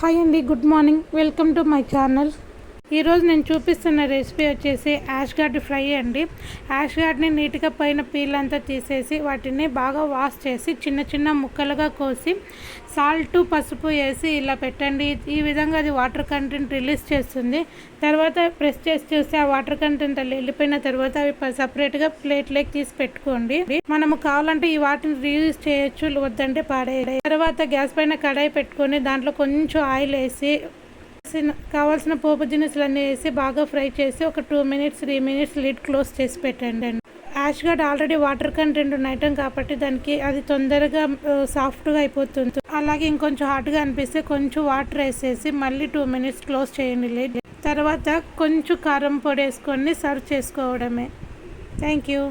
Hi అండి, good morning. Welcome to my channel. ఈరోజు నేను చూపిస్తున్న రెసిపీ వచ్చేసి యాష్ గార్డ్ ఫ్రై అండి. యాష్ గార్డ్ని నీట్గా పైన పీల్ అంతా తీసేసి వాటిని బాగా వాష్ చేసి చిన్న చిన్న ముక్కలుగా కోసి సాల్ట్ పసుపు వేసి ఇలా పెట్టండి. ఈ విధంగా అది వాటర్ కంటెంట్ రిలీజ్ చేస్తుంది. తర్వాత ప్రెస్ చేసి చూస్తే ఆ వాటర్ కంటెంట్ వెళ్ళిపోయిన తర్వాత అవి సపరేట్గా ప్లేట్లోకి తీసి పెట్టుకోండి. మనము కావాలంటే ఈ వాటిని రీయూజ్ చేయొచ్చు, వద్దంటే పాడేయాలి. తర్వాత గ్యాస్ పైన కడాయి పెట్టుకొని దాంట్లో కొంచెం ఆయిల్ వేసి కావాల్సిన పోపు దినుసులన్నీ వేసి బాగా ఫ్రై చేసి ఒక 2-3 మినిట్స్ లిడ్ క్లోజ్ చేసి పెట్టండి. Ash gourd already water content ఉన్న ఐటమ్ కాబట్టి దానికి అది తొందరగా సాఫ్ట్గా అయిపోతుంది. అలాగే ఇంకొంచెం హాట్గా అనిపిస్తే కొంచెం వాటర్ వేసేసి మళ్ళీ 2 మినిట్స్ క్లోజ్ చేయండి లిడ్. తర్వాత కొంచెం కారం పొడి వేసుకొని సర్వ్ చేసుకోవడమే. Thank you.